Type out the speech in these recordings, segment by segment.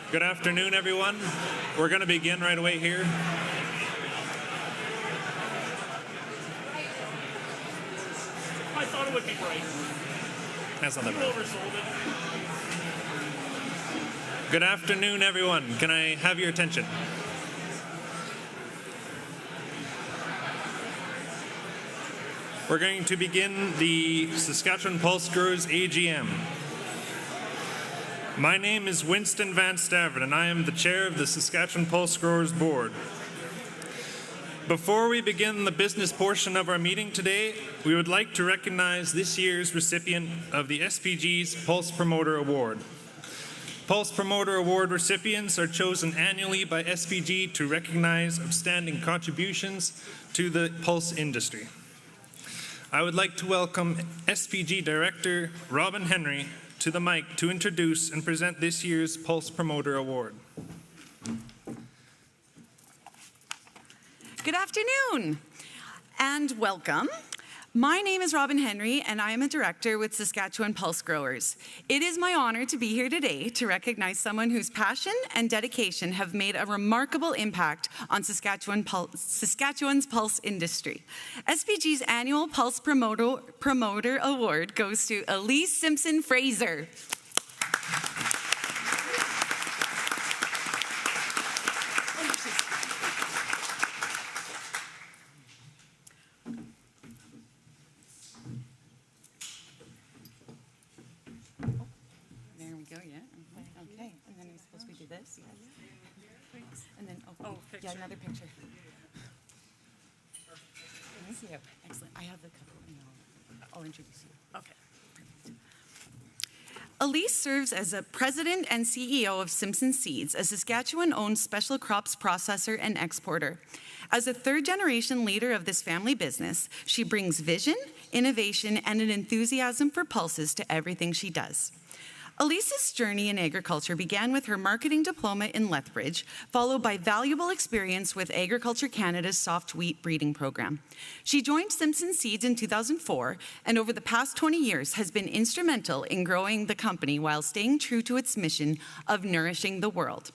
Good afternoon, everyone. We're going to begin right away here. I thought it would be bright. That's not that You bad. oversold it. Good afternoon, everyone. Can I have your attention? We're going to begin the Saskatchewan Pulse Growers AGM. My name is Winston Van Staveren, and I am the chair of the Saskatchewan Pulse Growers Board. Before we begin the business portion of our meeting today, we would like to recognize this year's recipient of the SPG's Pulse Promoter Award. Pulse Promoter Award recipients are chosen annually by SPG to recognize outstanding contributions to the pulse industry. I would like to welcome SPG Director Robin Henry to the mic to introduce and present this year's Pulse Promoter Award. Good afternoon and welcome. My name is Robin Henry and I am a director with Saskatchewan Pulse Growers. It is my honor to be here today to recognize someone whose passion and dedication have made a remarkable impact on Saskatchewan's pulse industry. SPG's annual Pulse Promoter Award goes to Elise Simpson-Fraser. This. And then, yeah, another picture. Thank you. Excellent. I have the couple, I'll introduce you. Okay. Elise serves as a president and CEO of Simpson Seeds, a Saskatchewan-owned special crops processor and exporter. As a third-generation leader of this family business, she brings vision, innovation, and an enthusiasm for pulses to everything she does. Elise's journey in agriculture began with her marketing diploma in Lethbridge, followed by valuable experience with Agriculture Canada's soft wheat breeding program. She joined Simpson Seeds in 2004, and over the past 20 years has been instrumental in growing the company while staying true to its mission of nourishing the world.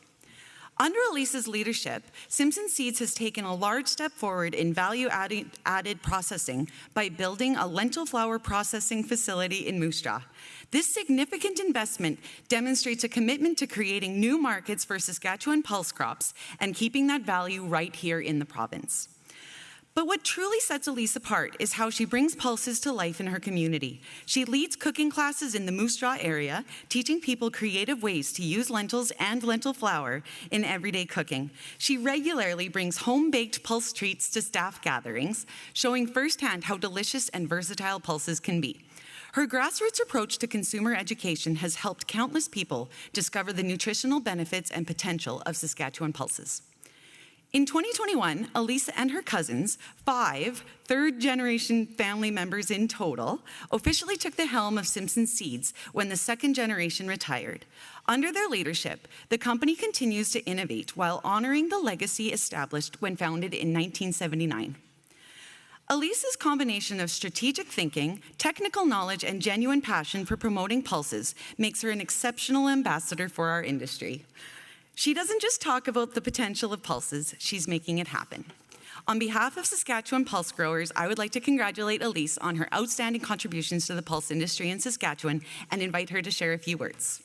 Under Elise's leadership, Simpson Seeds has taken a large step forward in value-added processing by building a lentil flour processing facility in Moose Jaw. This significant investment demonstrates a commitment to creating new markets for Saskatchewan pulse crops and keeping that value right here in the province. But what truly sets Elise apart is how she brings pulses to life in her community. She leads cooking classes in the Moose Jaw area, teaching people creative ways to use lentils and lentil flour in everyday cooking. She regularly brings home-baked pulse treats to staff gatherings, showing firsthand how delicious and versatile pulses can be. Her grassroots approach to consumer education has helped countless people discover the nutritional benefits and potential of Saskatchewan pulses. In 2021, Elise and her cousins, 5 third-generation family members in total, officially took the helm of Simpson Seeds when the second generation retired. Under their leadership, the company continues to innovate while honoring the legacy established when founded in 1979. Elise's combination of strategic thinking, technical knowledge, and genuine passion for promoting pulses makes her an exceptional ambassador for our industry. She doesn't just talk about the potential of pulses, she's making it happen. On behalf of Saskatchewan Pulse Growers, I would like to congratulate Elise on her outstanding contributions to the pulse industry in Saskatchewan and invite her to share a few words.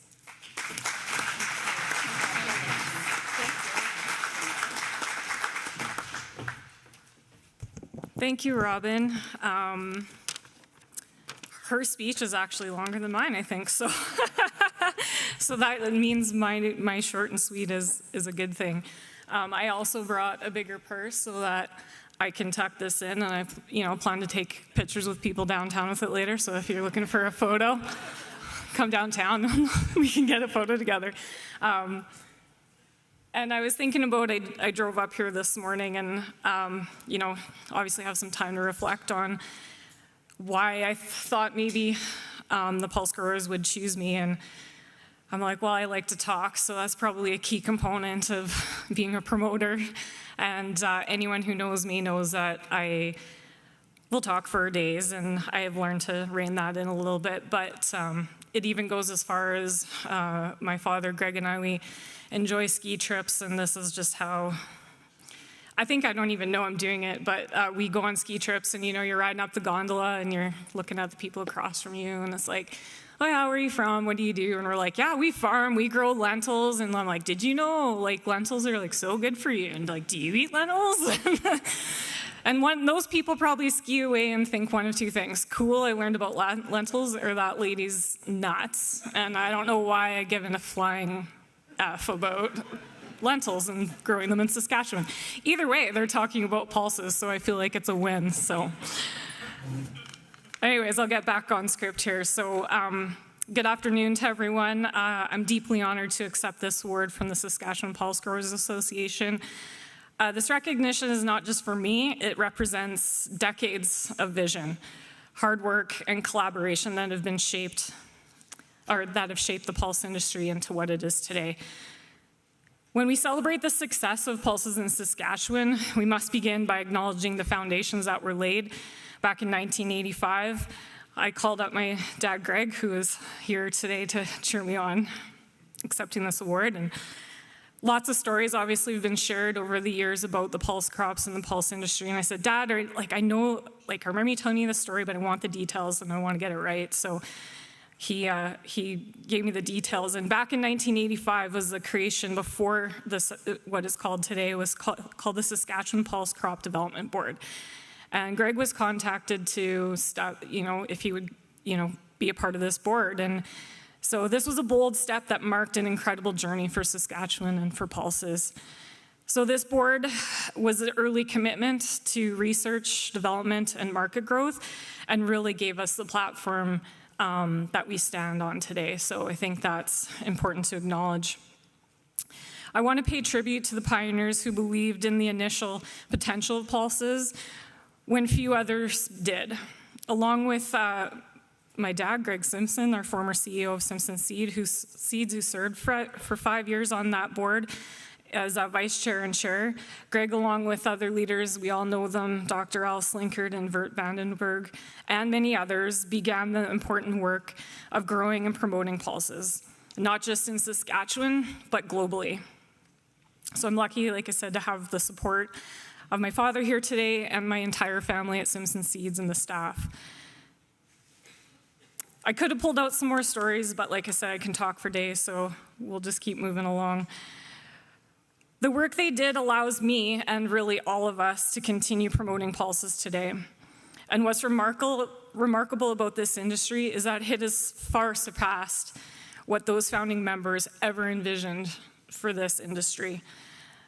Thank you, Robin. Her speech is actually longer than mine, I think, so so that means my short and sweet is a good thing. I also brought a bigger purse so that I can tuck this in, and I plan to take pictures with people downtown with it later, so if you're looking for a photo, come downtown, we can get a photo together. And I was thinking about, I drove up here this morning and, obviously have some time to reflect on why I thought maybe the Pulse Growers would choose me. And I'm like, well, I like to talk, so that's probably a key component of being a promoter. And anyone who knows me knows that I we'll talk for days, and I have learned to rein that in a little bit, but it even goes as far as my father, Greg, and I, we enjoy ski trips, and this is just how, I think I don't even know I'm doing it, but we go on ski trips, and you're riding up the gondola, and you're looking at the people across from you, and it's like, oh yeah, where are you from? What do you do? And we're like, yeah, we farm, we grow lentils. And I'm like, did you know, like, lentils are like so good for you? And like, do you eat lentils? And those people probably ski away and think one of two things. Cool, I learned about lentils, or that lady's nuts. And I don't know why I've given a flying F about lentils and growing them in Saskatchewan. Either way, they're talking about pulses, so I feel like it's a win, so. Anyways, I'll get back on script here. So good afternoon to everyone. I'm deeply honored to accept this award from the Saskatchewan Pulse Growers Association. This recognition is not just for me, it represents decades of vision, hard work, and collaboration that have been shaped, or that have shaped the pulse industry into what it is today. When we celebrate the success of pulses in Saskatchewan, we must begin by acknowledging the foundations that were laid back in 1985. I called up my dad, Greg, who is here today to cheer me on accepting this award. And lots of stories obviously have been shared over the years about the pulse crops and the pulse industry. And I said, Dad, I know, I remember you telling me the story, but I want the details and I want to get it right. So he gave me the details. And back in 1985 was the creation, before this, what is called today, was called the Saskatchewan Pulse Crop Development Board. And Greg was contacted to stop, if he would, be a part of this board. And so this was a bold step that marked an incredible journey for Saskatchewan and for pulses. So this board was an early commitment to research, development, and market growth, and really gave us the platform that we stand on today. So I think that's important to acknowledge. I want to pay tribute to the pioneers who believed in the initial potential of pulses when few others did. Along with my dad, Greg Simpson, our former CEO of Simpson Seeds, who served for 5 years on that board as vice chair and chair. Greg, along with other leaders, we all know them, Dr. Al Slinkard and Vert Vandenberg, and many others, began the important work of growing and promoting pulses, not just in Saskatchewan, but globally. So I'm lucky, like I said, to have the support of my father here today and my entire family at Simpson Seeds and the staff. I could have pulled out some more stories, but like I said, I can talk for days, so we'll just keep moving along. The work they did allows me, and really all of us, to continue promoting pulses today. And what's remarkable about this industry is that it has far surpassed what those founding members ever envisioned for this industry.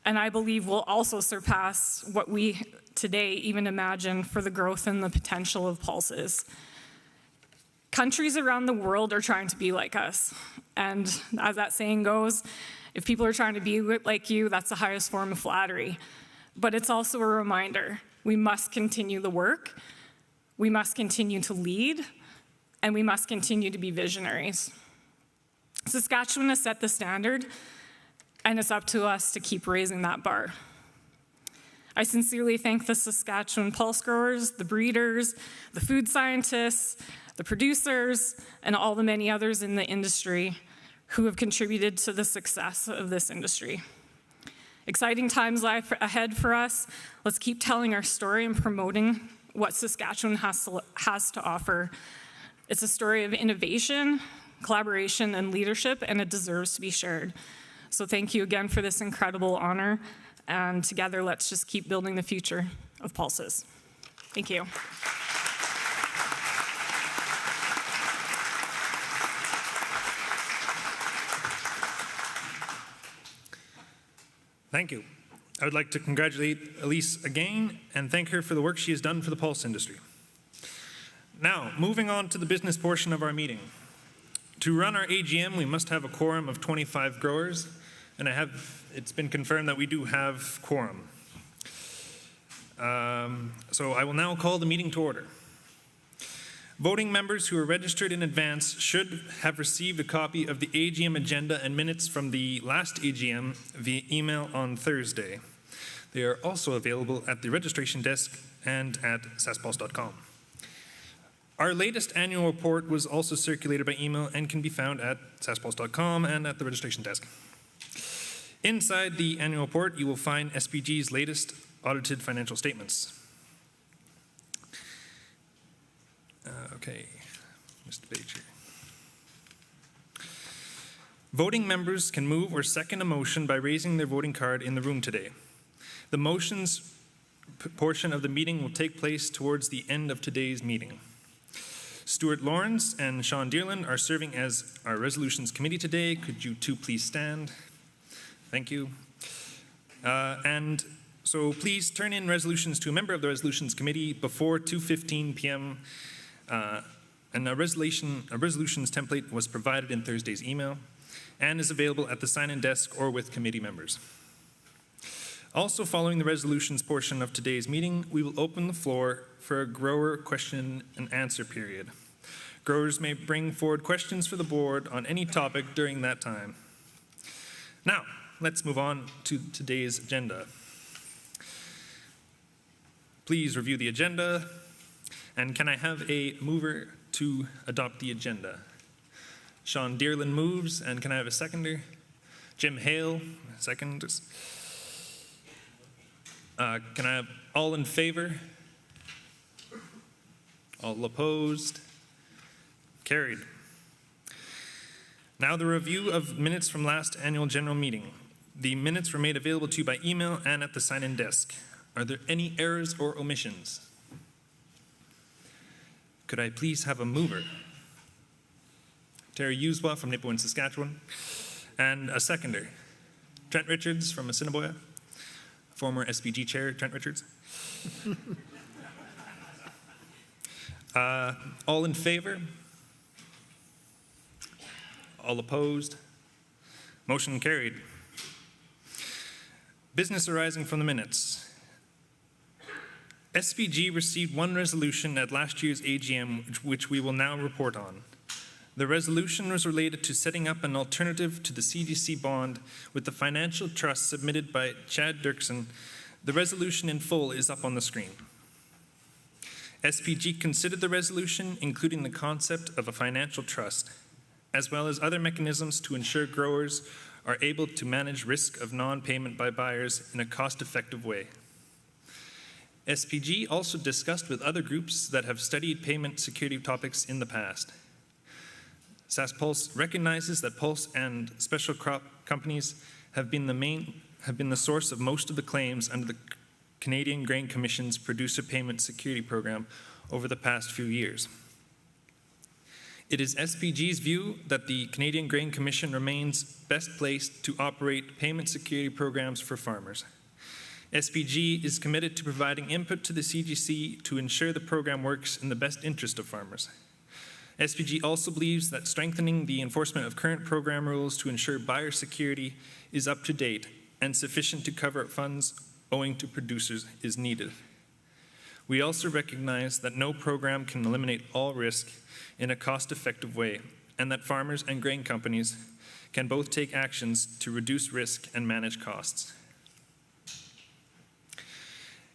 And I believe will also surpass what we today even imagine for the growth and the potential of pulses. Countries around the world are trying to be like us. And as that saying goes, if people are trying to be like you, that's the highest form of flattery. But it's also a reminder, we must continue the work, we must continue to lead, and we must continue to be visionaries. Saskatchewan has set the standard, and it's up to us to keep raising that bar. I sincerely thank the Saskatchewan pulse growers, the breeders, the food scientists, the producers, and all the many others in the industry who have contributed to the success of this industry. Exciting times lie ahead for us. Let's keep telling our story and promoting what Saskatchewan has to offer. It's a story of innovation, collaboration, and leadership, and it deserves to be shared. So thank you again for this incredible honor, and together let's just keep building the future of pulses. Thank you. Thank you. I would like to congratulate Elise again and thank her for the work she has done for the pulse industry. Now, moving on to the business portion of our meeting. To run our AGM, we must have a quorum of 25 growers, and it's been confirmed that we do have quorum. So I will now call the meeting to order. Voting members who are registered in advance should have received a copy of the AGM agenda and minutes from the last AGM via email on Thursday. They are also available at the registration desk and at saspulse.com. Our latest annual report was also circulated by email and can be found at saspulse.com and at the registration desk. Inside the annual report, you will find SPG's latest audited financial statements. Okay, Mr. Page here. Voting members can move or second a motion by raising their voting card in the room today. The motions portion of the meeting will take place towards the end of today's meeting. Stuart Lawrence and Sean Dearland are serving as our resolutions committee today. Could you two please stand? Thank you. And so please turn in resolutions to a member of the resolutions committee before 2:15 p.m. And a resolutions template was provided in Thursday's email and is available at the sign-in desk or with committee members. Also, following the resolutions portion of today's meeting, we will open the floor for a grower question and answer period. Growers may bring forward questions for the board on any topic during that time. Now, let's move on to today's agenda. Please review the agenda, and can I have a mover to adopt the agenda? Sean Dearland moves, and can I have a seconder? Jim Hale seconds. Can I have all in favor? All opposed? Carried. Now the review of minutes from last annual general meeting. The minutes were made available to you by email and at the sign-in desk. Are there any errors or omissions? Could I please have a mover? Terry Uswa from Nipawin, Saskatchewan. And a seconder. Trent Richards from Assiniboia. Former SPG chair, Trent Richards. All in favor? All opposed? Motion carried. Business arising from the minutes. SPG received one resolution at last year's AGM, which we will now report on. The resolution was related to setting up an alternative to the CGC bond with the financial trust submitted by Chad Dirksen. The resolution in full is up on the screen. SPG considered the resolution, including the concept of a financial trust, as well as other mechanisms to ensure growers are able to manage risk of non-payment by buyers in a cost-effective way. SPG also discussed with other groups that have studied payment security topics in the past. SaskPulse recognizes that Pulse and special crop companies have been the source of most of the claims under the Canadian Grain Commission's Producer Payment Security Program over the past few years. It is SPG's view that the Canadian Grain Commission remains best placed to operate payment security programs for farmers. SPG is committed to providing input to the CGC to ensure the program works in the best interest of farmers. SPG also believes that strengthening the enforcement of current program rules to ensure buyer security is up to date and sufficient to cover funds owing to producers is needed. We also recognize that no program can eliminate all risk in a cost-effective way, and that farmers and grain companies can both take actions to reduce risk and manage costs.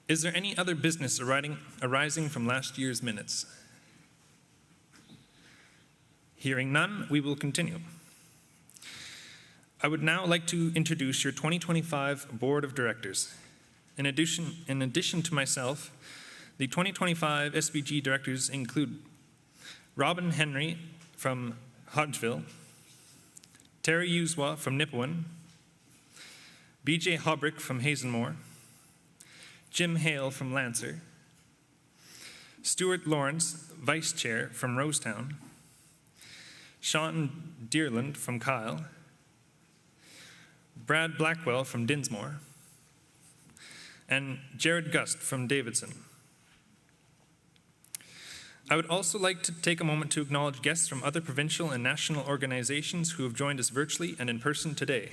Is there any other business arising from last year's minutes? Hearing none, we will continue. I would now like to introduce your 2025 Board of Directors. In addition to myself, the 2025 SPG directors include Robin Henry from Hodgeville, Terry Uswa from Nipawin, BJ Hobrick from Hazenmore, Jim Hale from Lancer, Stuart Lawrence, Vice Chair from Rosetown, Sean Dearland from Kyle, Brad Blackwell from Dinsmore, and Jared Gust from Davidson. I would also like to take a moment to acknowledge guests from other provincial and national organizations who have joined us virtually and in person today,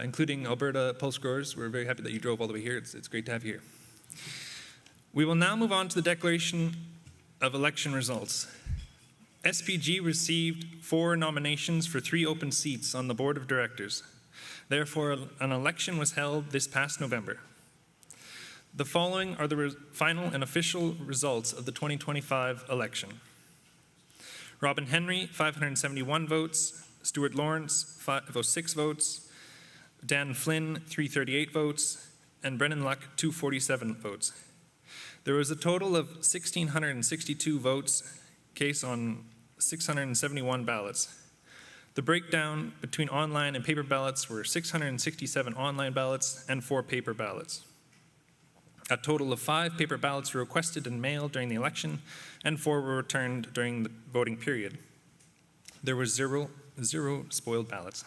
including Alberta Pulse Growers. We're very happy that you drove all the way here. It's great to have you here. We will now move on to the declaration of election results. SPG received 4 nominations for 3 open seats on the Board of Directors. Therefore, an election was held this past November. The following are the final and official results of the 2025 election. Robin Henry, 571 votes. Stuart Lawrence, 506 votes. Dan Flynn, 338 votes. And Brennan Luck, 247 votes. There was a total of 1,662 votes cast on 671 ballots. The breakdown between online and paper ballots were 667 online ballots and 4 paper ballots. A total of 5 paper ballots were requested and mailed during the election, and 4 were returned during the voting period. There were zero spoiled ballots.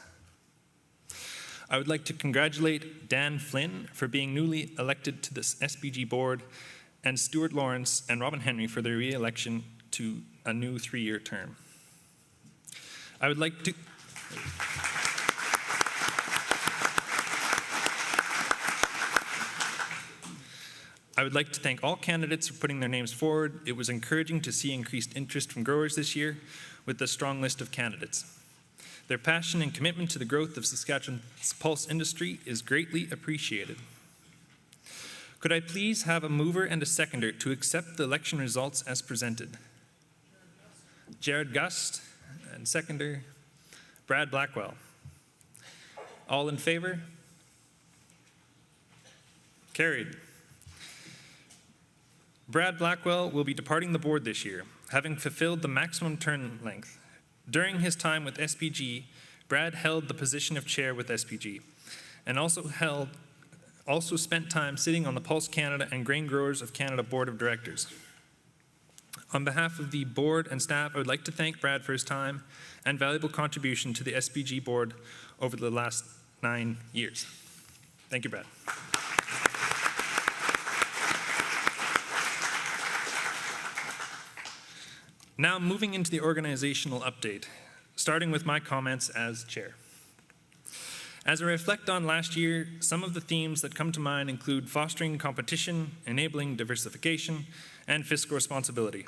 I would like to congratulate Dan Flynn for being newly elected to this SPG board, and Stuart Lawrence and Robin Henry for their re-election to a new 3-year term. I would like to thank all candidates for putting their names forward. It was encouraging to see increased interest from growers this year with a strong list of candidates. Their passion and commitment to the growth of Saskatchewan's pulse industry is greatly appreciated. Could I please have a mover and a seconder to accept the election results as presented? Jared Gust, and seconder, Brad Blackwell. All in favor? Carried. Brad Blackwell will be departing the board this year, having fulfilled the maximum term length. During his time with SPG, Brad held the position of chair with SPG, and also spent time sitting on the Pulse Canada and Grain Growers of Canada Board of Directors. On behalf of the board and staff, I would like to thank Brad for his time and valuable contribution to the SPG board over the last 9 years. Thank you, Brad. Now moving into the organizational update, starting with my comments as chair. As I reflect on last year, some of the themes that come to mind include fostering competition, enabling diversification, and fiscal responsibility,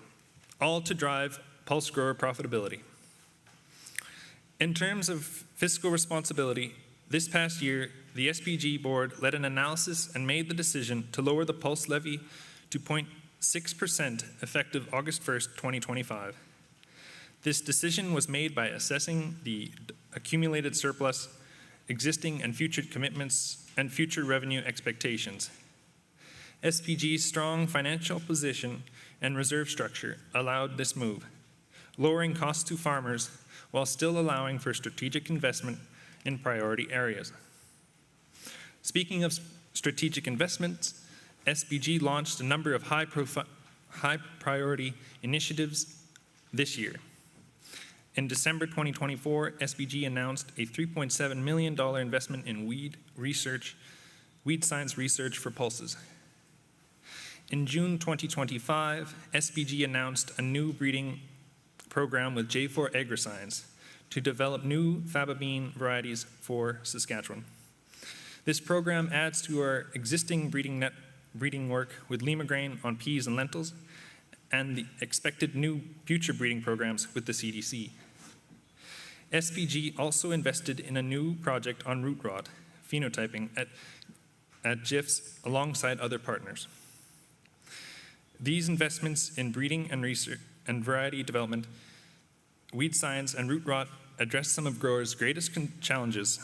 all to drive pulse grower profitability. In terms of fiscal responsibility, this past year, the SPG board led an analysis and made the decision to lower the pulse levy to 0.6% effective August 1st, 2025. This decision was made by assessing the accumulated surplus, existing and future commitments, and future revenue expectations. SPG's strong financial position and reserve structure allowed this move, lowering costs to farmers while still allowing for strategic investment in priority areas. Speaking of strategic investments, SPG launched a number of high priority initiatives this year. In December 2024, SPG announced a $3.7 million investment in weed science research for pulses. In June 2025, SPG announced a new breeding program with J4 AgriScience to develop new faba bean varieties for Saskatchewan. This program adds to our existing breeding work with Lima Grain on peas and lentils, and the expected new future breeding programs with the CDC. SPG also invested in a new project on root rot phenotyping at GIFS alongside other partners. These investments in breeding and research and variety development, weed science, and root rot address some of growers' greatest challenges,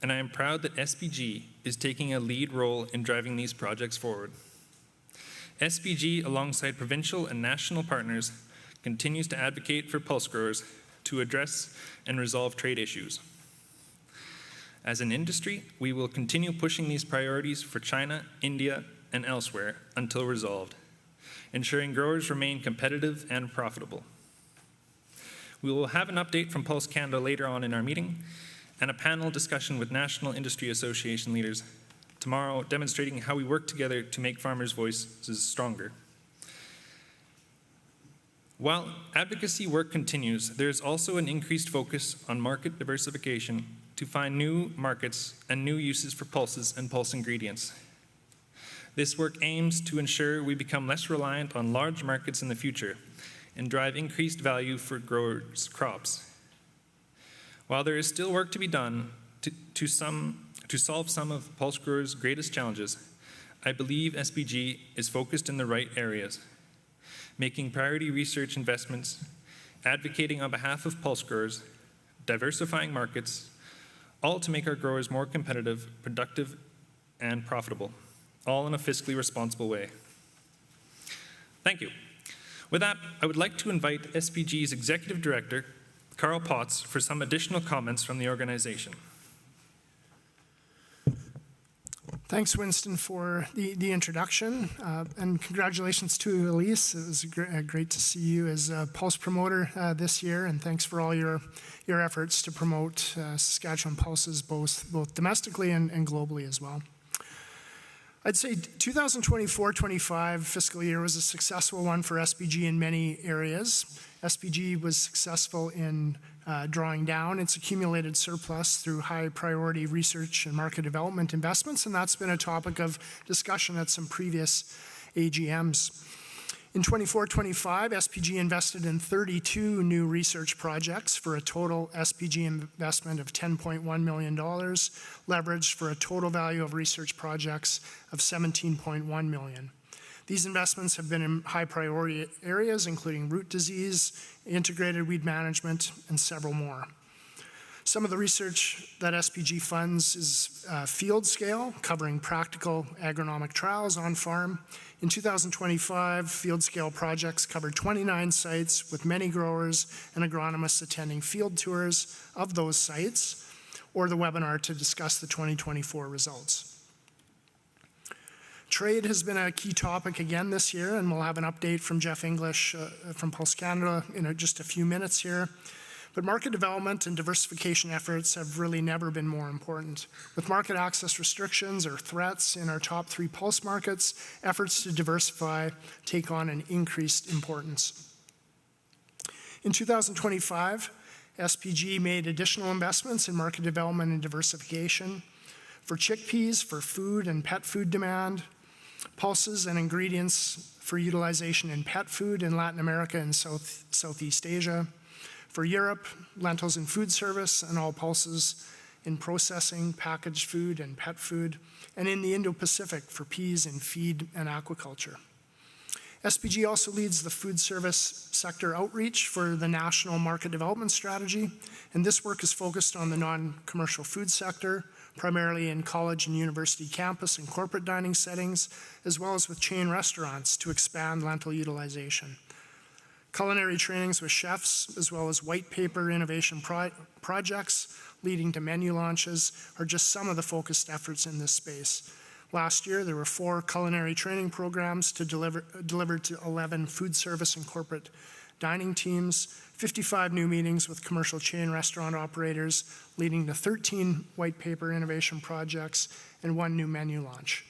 and I am proud that SPG is taking a lead role in driving these projects forward. SPG, alongside provincial and national partners, continues to advocate for pulse growers to address and resolve trade issues. As an industry, we will continue pushing these priorities for China, India, and elsewhere until resolved, ensuring growers remain competitive and profitable. We will have an update from Pulse Canada later on in our meeting, and a panel discussion with National Industry Association leaders tomorrow, demonstrating how we work together to make farmers' voices stronger. While advocacy work continues, there is also an increased focus on market diversification to find new markets and new uses for pulses and pulse ingredients. This work aims to ensure we become less reliant on large markets in the future and drive increased value for growers' crops. While there is still work to be done to solve some of Pulse growers' greatest challenges, I believe SPG is focused in the right areas, making priority research investments, advocating on behalf of pulse growers, diversifying markets, all to make our growers more competitive, productive, and profitable, all in a fiscally responsible way. Thank you. With that, I would like to invite SPG's Executive Director, Carl Potts, for some additional comments from the organization. Thanks, Winston, for the introduction, and congratulations to Elise. It was great to see you as a Pulse promoter this year, and thanks for all your efforts to promote Saskatchewan Pulses both domestically and globally as well. I'd say 2024-25 fiscal year was a successful one for SPG in many areas. SPG was successful in drawing down its accumulated surplus through high priority research and market development investments, and that's been a topic of discussion at some previous AGMs. In 24-25, SPG invested in 32 new research projects for a total SPG investment of $10.1 million, leveraged for a total value of research projects of $17.1 million. These investments have been in high priority areas, including root disease, integrated weed management, and several more. Some of the research that SPG funds is field scale, covering practical agronomic trials on farm. In 2025, field scale projects covered 29 sites with many growers and agronomists attending field tours of those sites or the webinar to discuss the 2024 results. Trade has been a key topic again this year, and we'll have an update from Jeff English from Pulse Canada in just a few minutes here. But market development and diversification efforts have really never been more important. With market access restrictions or threats in our top 3 pulse markets, efforts to diversify take on an increased importance. In 2025, SPG made additional investments in market development and diversification for chickpeas, for food and pet food demand, pulses and ingredients for utilization in pet food in Latin America and Southeast Asia, for Europe, lentils in food service, and all pulses in processing, packaged food, and pet food, and in the Indo-Pacific for peas in feed and aquaculture. SPG also leads the food service sector outreach for the National Market Development Strategy, and this work is focused on the non-commercial food sector, primarily in college and university campus and corporate dining settings, as well as with chain restaurants to expand lentil utilization. Culinary trainings with chefs, as well as white paper innovation projects leading to menu launches, are just some of the focused efforts in this space. Last year, there were 4 culinary training programs to deliver to 11 food service and corporate dining teams, 55 new meetings with commercial chain restaurant operators, leading to 13 white paper innovation projects and 1 new menu launch.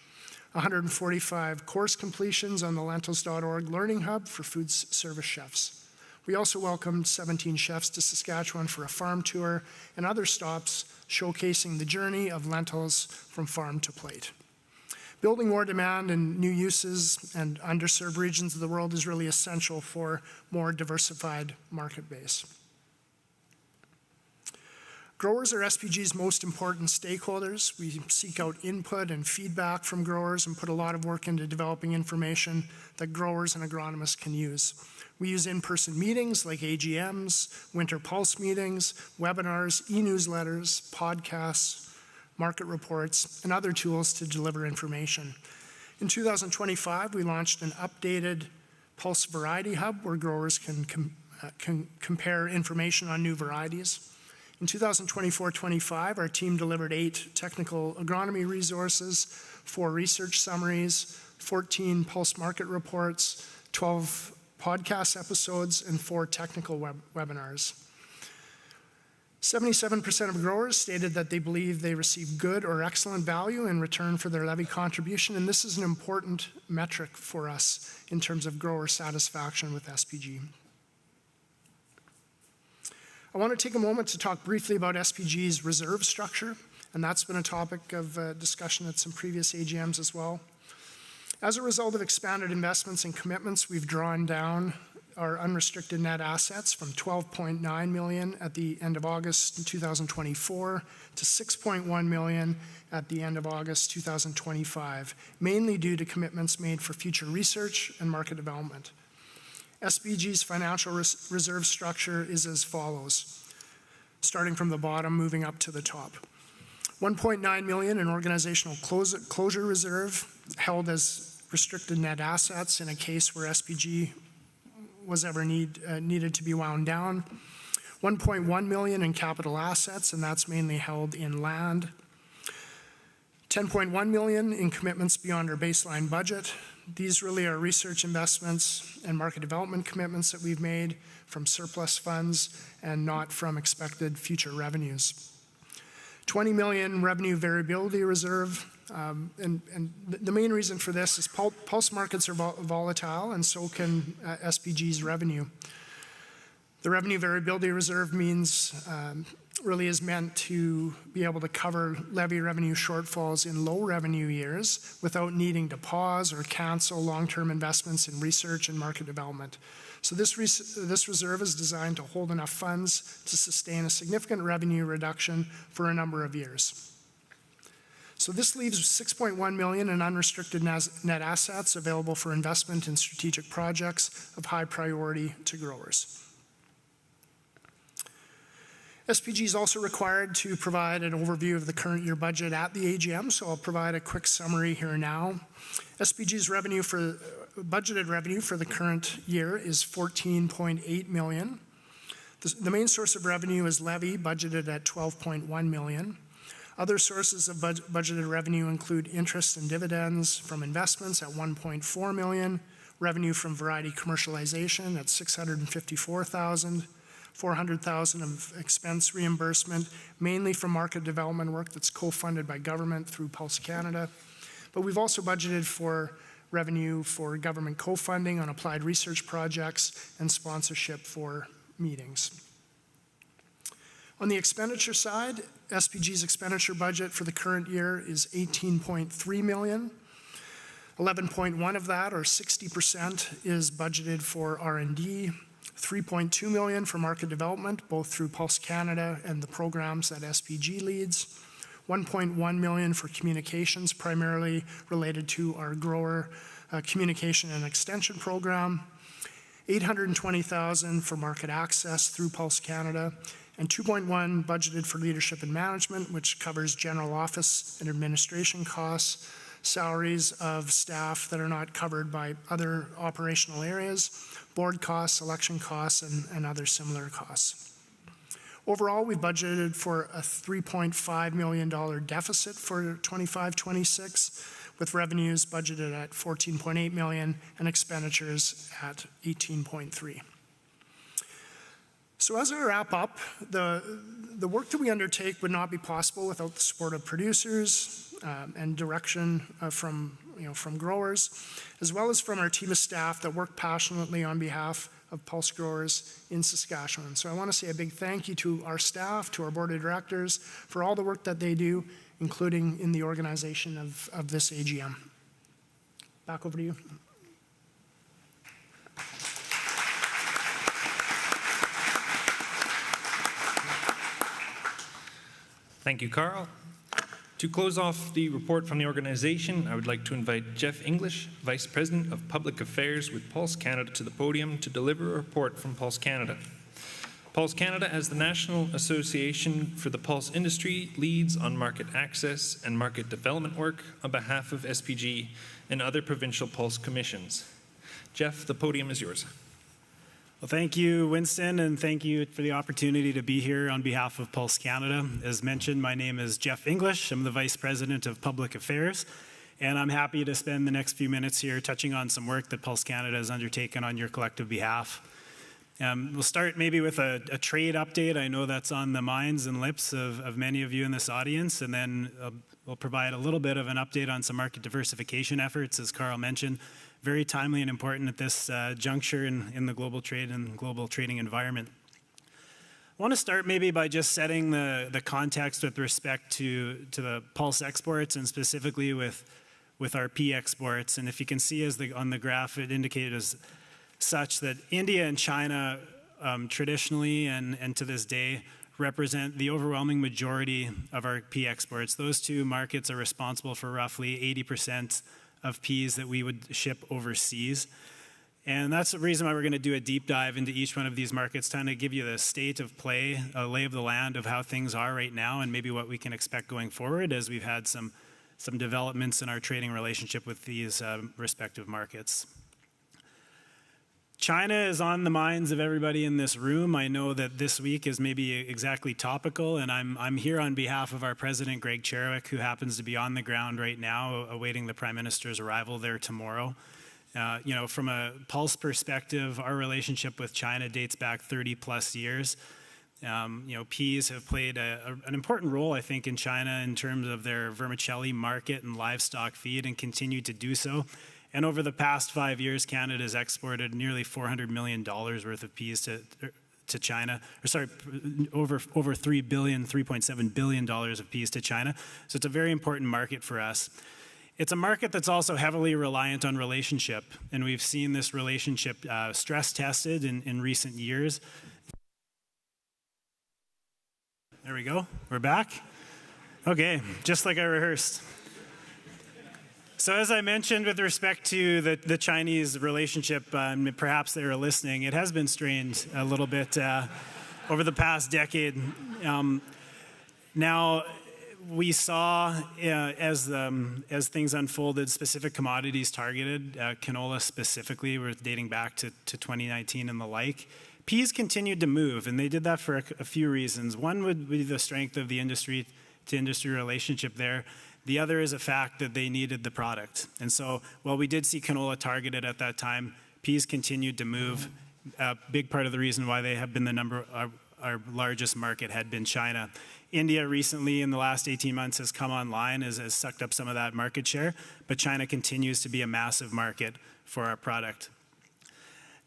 145 course completions on the lentils.org Learning Hub for food service chefs. We also welcomed 17 chefs to Saskatchewan for a farm tour and other stops showcasing the journey of lentils from farm to plate. Building more demand and new uses and underserved regions of the world is really essential for more diversified market base. Growers are SPG's most important stakeholders. We seek out input and feedback from growers and put a lot of work into developing information that growers and agronomists can use. We use in-person meetings like AGMs, winter pulse meetings, webinars, e-newsletters, podcasts, market reports, and other tools to deliver information. In 2025, we launched an updated Pulse Variety Hub where growers can compare information on new varieties. In 2024-25, our team delivered 8 technical agronomy resources, 4 research summaries, 14 pulse market reports, 12 podcast episodes, and 4 technical webinars. 77% of growers stated that they believe they receive good or excellent value in return for their levy contribution, and this is an important metric for us in terms of grower satisfaction with SPG. I want to take a moment to talk briefly about SPG's reserve structure, and that's been a topic of discussion at some previous AGMs as well. As a result of expanded investments and commitments, we've drawn down our unrestricted net assets from 12.9 million at the end of August 2024 to 6.1 million at the end of August 2025, mainly due to commitments made for future research and market development. SPG's financial reserve structure is as follows, starting from the bottom, moving up to the top. 1.9 million in organizational closure reserve held as restricted net assets in a case where SPG was ever needed to be wound down. 1.1 million in capital assets, and that's mainly held in land. 10.1 million in commitments beyond our baseline budget. These really are research investments and market development commitments that we've made from surplus funds and not from expected future revenues. 20 million revenue variability reserve. And the main reason for this is pulse markets are volatile, and so can SPG's revenue. The revenue variability reserve means really is meant to be able to cover levy revenue shortfalls in low revenue years without needing to pause or cancel long-term investments in research and market development. So this reserve is designed to hold enough funds to sustain a significant revenue reduction for a number of years. So this leaves 6.1 million in unrestricted net assets available for investment in strategic projects of high priority to growers. SPG is also required to provide an overview of the current year budget at the AGM, so I'll provide a quick summary here now. SPG's budgeted revenue for the current year is 14.8 million. The main source of revenue is levy, budgeted at 12.1 million. Other sources of budgeted revenue include interest and dividends from investments at 1.4 million, revenue from variety commercialization at 654,000, 400,000 of expense reimbursement, mainly from market development work that's co-funded by government through Pulse Canada. But we've also budgeted for revenue for government co-funding on applied research projects and sponsorship for meetings. On the expenditure side, SPG's expenditure budget for the current year is 18.3 million. 11.1 of that, or 60%, is budgeted for R&D. 3.2 million for market development, both through Pulse Canada and the programs that SPG leads. 1.1 million for communications, primarily related to our grower communication and extension program. 820,000 for market access through Pulse Canada, and 2.1 budgeted for leadership and management, which covers general office and administration costs, salaries of staff that are not covered by other operational areas, board costs, election costs, and other similar costs. Overall, we budgeted for a $3.5 million deficit for 25-26, with revenues budgeted at 14.8 million and expenditures at 18.3. So as I wrap up, the work that we undertake would not be possible without the support of producers and direction from growers, as well as from our team of staff that work passionately on behalf of Pulse growers in Saskatchewan. So I want to say a big thank you to our staff, to our board of directors, for all the work that they do, including in the organization of this AGM. Back over to you. Thank you, Carl. To close off the report from the organization, I would like to invite Jeff English, Vice President of Public Affairs with Pulse Canada, to the podium to deliver a report from Pulse Canada. Pulse Canada, as the National Association for the Pulse Industry, leads on market access and market development work on behalf of SPG and other provincial Pulse commissions. Jeff, the podium is yours. Well, thank you, Winston, and thank you for the opportunity to be here on behalf of Pulse Canada. As mentioned, my name is Jeff English. I'm the Vice President of Public Affairs, and I'm happy to spend the next few minutes here touching on some work that Pulse Canada has undertaken on your collective behalf. We'll start maybe with a trade update. I know that's on the minds and lips of many of you in this audience, and then we'll provide a little bit of an update on some market diversification efforts, as Carl mentioned. Very timely and important at this juncture in the global trade and global trading environment. I want to start maybe by just setting the context with respect to the Pulse exports and specifically with our P exports. And if you can see on the graph, it indicated as such that India and China traditionally and to this day represent the overwhelming majority of our pea exports. Those two markets are responsible for roughly 80% of peas that we would ship overseas. And that's the reason why we're going to do a deep dive into each one of these markets, trying to give you the state of play, a lay of the land of how things are right now, and maybe what we can expect going forward as we've had some developments in our trading relationship with these respective markets. China is on the minds of everybody in this room. I know that this week is maybe exactly topical, and I'm here on behalf of our president, Greg Cherewick, who happens to be on the ground right now, awaiting the Prime Minister's arrival there tomorrow. From a Pulse perspective, our relationship with China dates back 30 plus years. Peas have played an important role, I think, in China in terms of their vermicelli market and livestock feed, and continue to do so. And over the past 5 years, Canada has exported nearly $400 million worth of peas to China, over $3.7 billion of peas to China. So it's a very important market for us. It's a market that's also heavily reliant on relationship, and we've seen this relationship stress tested in recent years. There we go. We're back. Okay, just like I rehearsed. So as I mentioned with respect to the Chinese relationship, perhaps they were listening, it has been strained a little bit over the past decade. Now, we saw as things unfolded, specific commodities targeted, canola specifically, we're dating back to 2019 and the like. Peas continued to move, and they did that for a few reasons. One would be the strength of the industry-to-industry relationship there. The other is a fact that they needed the product. And so while we did see canola targeted at that time, peas continued to move. A big part of the reason why they have been our largest market had been China. India recently, in the last 18 months, has come online, has sucked up some of that market share, but China continues to be a massive market for our product.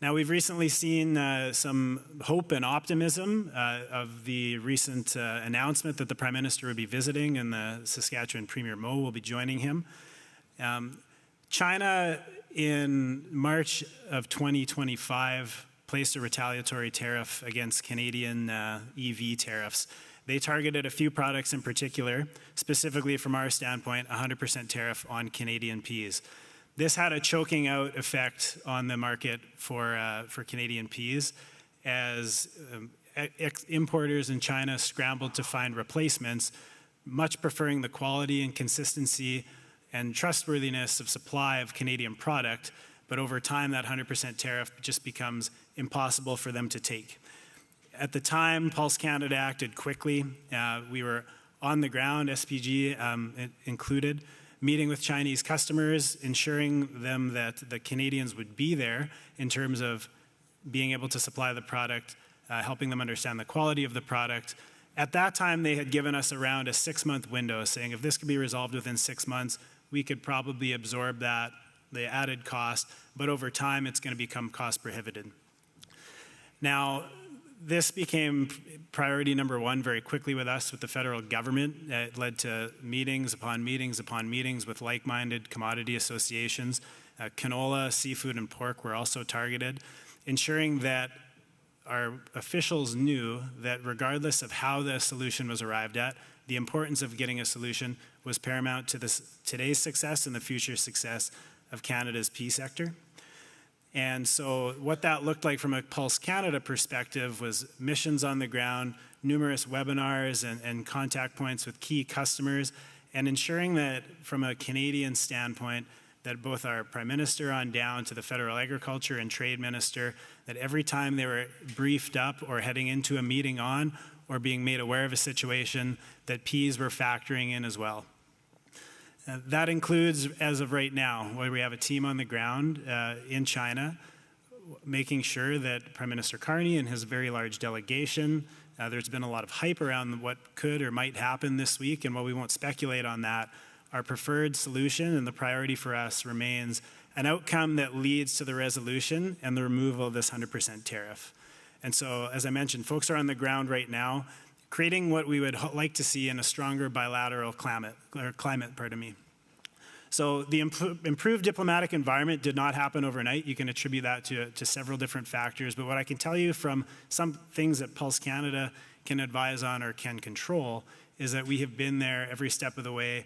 Now, we've recently seen some hope and optimism of the recent announcement that the Prime Minister will be visiting, and the Saskatchewan Premier Moe will be joining him. China, in March of 2025, placed a retaliatory tariff against Canadian EV tariffs. They targeted a few products in particular, specifically from our standpoint, 100% tariff on Canadian peas. This had a choking out effect on the market for Canadian peas as importers in China scrambled to find replacements, much preferring the quality and consistency and trustworthiness of supply of Canadian product. But over time, that 100% tariff just becomes impossible for them to take. At the time, Pulse Canada acted quickly. We were on the ground, SPG included, meeting with Chinese customers, ensuring them that the Canadians would be there in terms of being able to supply the product, helping them understand the quality of the product. At that time, they had given us around a 6-month window, saying if this could be resolved within 6 months, we could probably absorb that, the added cost, but over time, it's going to become cost prohibitive. Now, this became priority number one very quickly with us, with the federal government. It led to meetings upon meetings upon meetings with like-minded commodity associations. Canola, seafood, and pork were also targeted, ensuring that our officials knew that regardless of how the solution was arrived at, the importance of getting a solution was paramount to today's success and the future success of Canada's pea sector. And so what that looked like from a Pulse Canada perspective was missions on the ground, numerous webinars and contact points with key customers, and ensuring that from a Canadian standpoint, that both our Prime Minister on down to the Federal Agriculture and Trade Minister, that every time they were briefed up or heading into a meeting on or being made aware of a situation, that peas were factoring in as well. That includes, as of right now, where we have a team on the ground in China, making sure that Prime Minister Carney and his very large delegation, there's been a lot of hype around what could or might happen this week, and while we won't speculate on that, our preferred solution and the priority for us remains an outcome that leads to the resolution and the removal of this 100% tariff. And so, as I mentioned, folks are on the ground right now, creating what we would like to see in a stronger bilateral climate. So the improved diplomatic environment did not happen overnight. You can attribute that to several different factors. But what I can tell you from some things that Pulse Canada can advise on or can control is that we have been there every step of the way,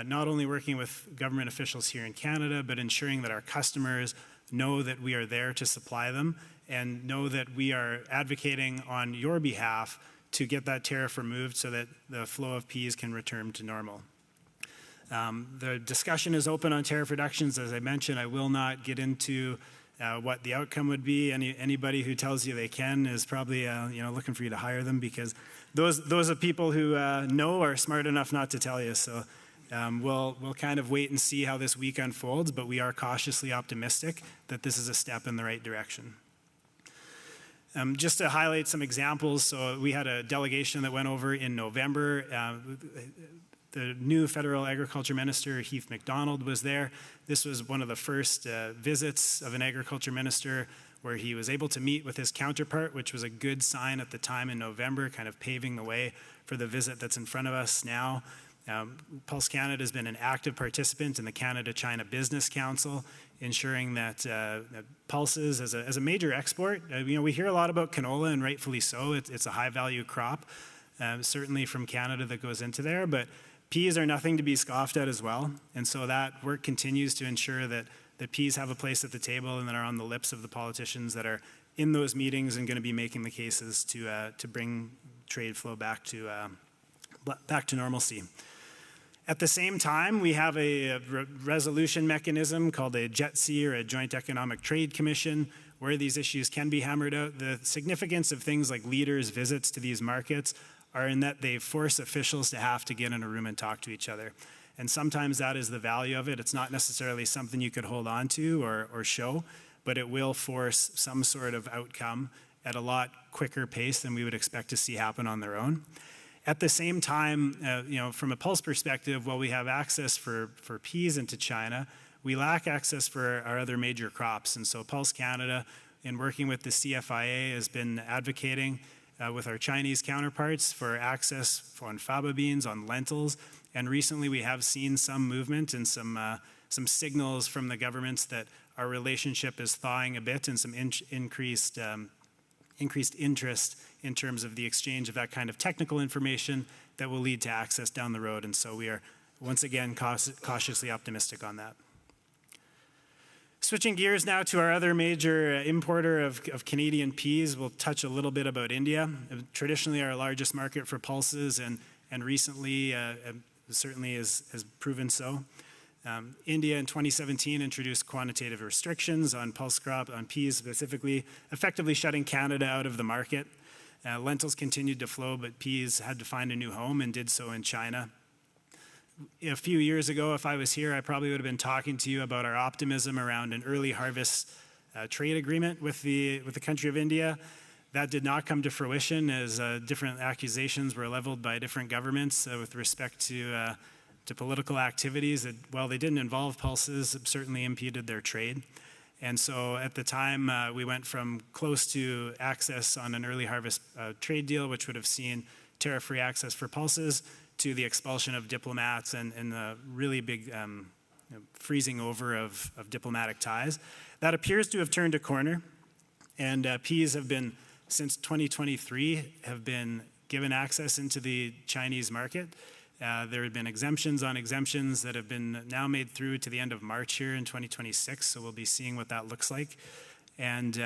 not only working with government officials here in Canada, but ensuring that our customers know that we are there to supply them and know that we are advocating on your behalf to get that tariff removed so that the flow of peas can return to normal. The discussion is open on tariff reductions. As I mentioned, I will not get into what the outcome would be. Anybody who tells you they can is probably looking for you to hire them, because those are people who know are smart enough not to tell you. So we'll kind of wait and see how this week unfolds, but we are cautiously optimistic that this is a step in the right direction. Just to highlight some examples, so we had a delegation that went over in November. The new federal agriculture minister, Heath MacDonald, was there. This was one of the first visits of an agriculture minister where he was able to meet with his counterpart, which was a good sign at the time in November, kind of paving the way for the visit that's in front of us now. Pulse Canada has been an active participant in the Canada-China Business Council, ensuring that pulses as a major export. We hear a lot about canola, and rightfully so. It's a high-value crop, certainly from Canada, that goes into there. But peas are nothing to be scoffed at as well. And so that work continues to ensure that peas have a place at the table and that are on the lips of the politicians that are in those meetings and going to be making the cases to bring trade flow back to normalcy. At the same time, we have a resolution mechanism called a JETC, or a Joint Economic Trade Commission, where these issues can be hammered out. The significance of things like leaders' visits to these markets are in that they force officials to have to get in a room and talk to each other. And sometimes that is the value of it. It's not necessarily something you could hold on to or show, but it will force some sort of outcome at a lot quicker pace than we would expect to see happen on their own. At the same time, from a Pulse perspective, while we have access for peas into China, we lack access for our other major crops. And so Pulse Canada, in working with the CFIA, has been advocating with our Chinese counterparts for access on faba beans, on lentils. And recently we have seen some movement and some signals from the governments that our relationship is thawing a bit, and some increased interest in terms of the exchange of that kind of technical information that will lead to access down the road. And so we are, once again, cautiously optimistic on that. Switching gears now to our other major importer of Canadian peas, we'll touch a little bit about India. Traditionally our largest market for pulses, and recently certainly has proven so. India in 2017 introduced quantitative restrictions on pulse crop, on peas specifically, effectively shutting Canada out of the market. Lentils continued to flow, but peas had to find a new home and did so in China. A few years ago, if I was here, I probably would have been talking to you about our optimism around an early harvest trade agreement with the country of India. That did not come to fruition, as different accusations were leveled by different governments with respect to political activities that, while they didn't involve pulses, certainly impeded their trade. And so at the time, we went from close to access on an early harvest trade deal, which would have seen tariff-free access for pulses, to the expulsion of diplomats and the really big freezing over of diplomatic ties. That appears to have turned a corner, and peas have been, since 2023, have been given access into the Chinese market. There have been exemptions on exemptions that have been now made through to the end of March here in 2026, so we'll be seeing what that looks like. And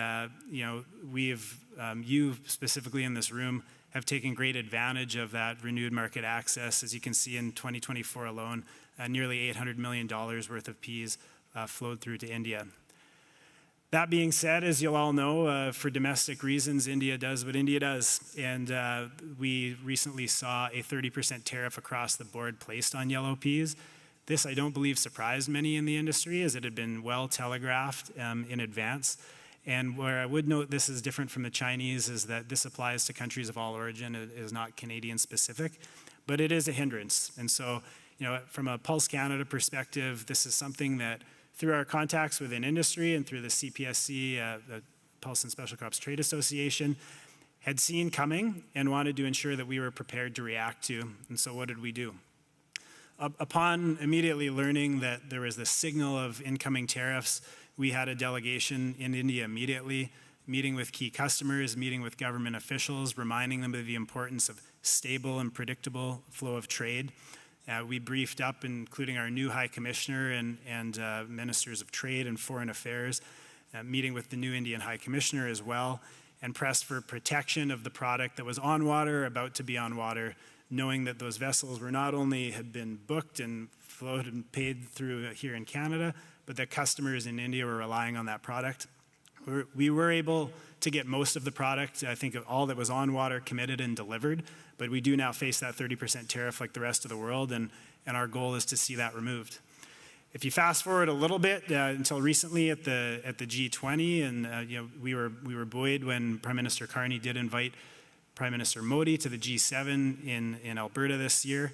you specifically in this room have taken great advantage of that renewed market access. As you can see, in 2024 alone, nearly $800 million worth of peas flowed through to India. That being said, as you'll all know, for domestic reasons, India does what India does. And we recently saw a 30% tariff across the board placed on yellow peas. This, I don't believe, surprised many in the industry, as it had been well telegraphed in advance. And where I would note this is different from the Chinese is that this applies to countries of all origin. It is not Canadian specific, but it is a hindrance. And so, from a Pulse Canada perspective, this is something that, through our contacts within industry and through the CPSC, the Pulse and Special Crops Trade Association, had seen coming and wanted to ensure that we were prepared to react to. And so what did we do? upon immediately learning that there was this signal of incoming tariffs, we had a delegation in India immediately, meeting with key customers, meeting with government officials, reminding them of the importance of stable and predictable flow of trade. We briefed up, including our new High Commissioner and Ministers of Trade and Foreign Affairs, meeting with the new Indian High Commissioner as well, and pressed for protection of the product that was on water, about to be on water, knowing that those vessels were not only had been booked and flowed and paid through here in Canada, but that customers in India were relying on that product. We were able to get most of the product, I think all that was on water, committed and delivered, but we do now face that 30% tariff like the rest of the world, and our goal is to see that removed. If you fast forward a little bit until recently at the G20, and we were buoyed when Prime Minister Carney did invite Prime Minister Modi to the G7 in Alberta this year.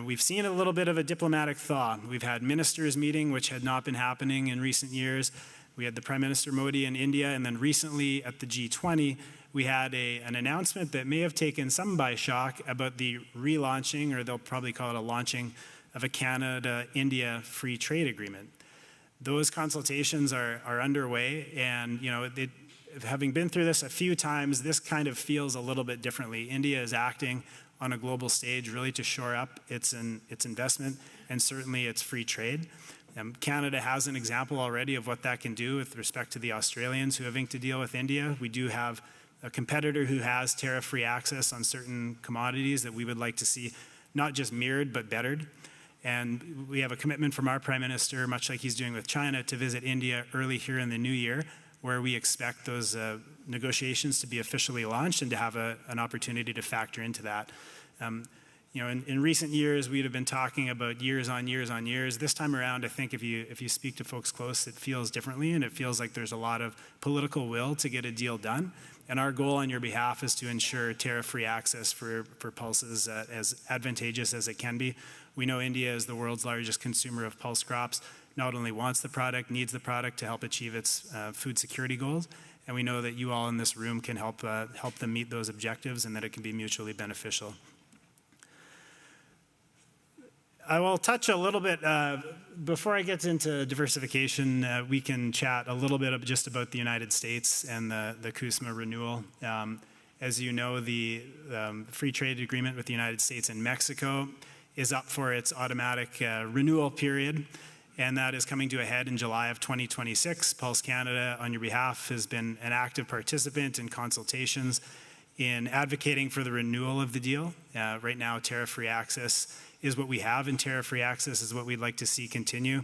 We've seen a little bit of a diplomatic thaw. We've had ministers meeting, which had not been happening in recent years. We had the Prime Minister Modi in India, and then recently at the G20, we had an announcement that may have taken some by shock about the relaunching, or they'll probably call it a launching, of a Canada-India free trade agreement. Those consultations are underway, and having been through this a few times, this kind of feels a little bit differently. India is acting on a global stage really to shore up its investment and certainly its free trade. Canada has an example already of what that can do with respect to the Australians who are having to deal with India. We do have a competitor who has tariff-free access on certain commodities that we would like to see not just mirrored but bettered. And we have a commitment from our Prime Minister, much like he's doing with China, to visit India early here in the new year, where we expect those negotiations to be officially launched and to have an opportunity to factor into that. In recent years, we'd have been talking about years on years on years. This time around, I think if you speak to folks close, it feels differently, and it feels like there's a lot of political will to get a deal done. And our goal on your behalf is to ensure tariff-free access for pulses as advantageous as it can be. We know India is the world's largest consumer of pulse crops, not only wants the product, needs the product to help achieve its food security goals, and we know that you all in this room can help them meet those objectives and that it can be mutually beneficial. I will touch a little bit, before I get into diversification, we can chat a little bit just about the United States and the CUSMA renewal. As you know, the free trade agreement with the United States and Mexico is up for its automatic renewal period, and that is coming to a head in July of 2026. Pulse Canada, on your behalf, has been an active participant in consultations in advocating for the renewal of the deal. Right now, tariff-free access is what we have, and tariff-free access is what we'd like to see continue.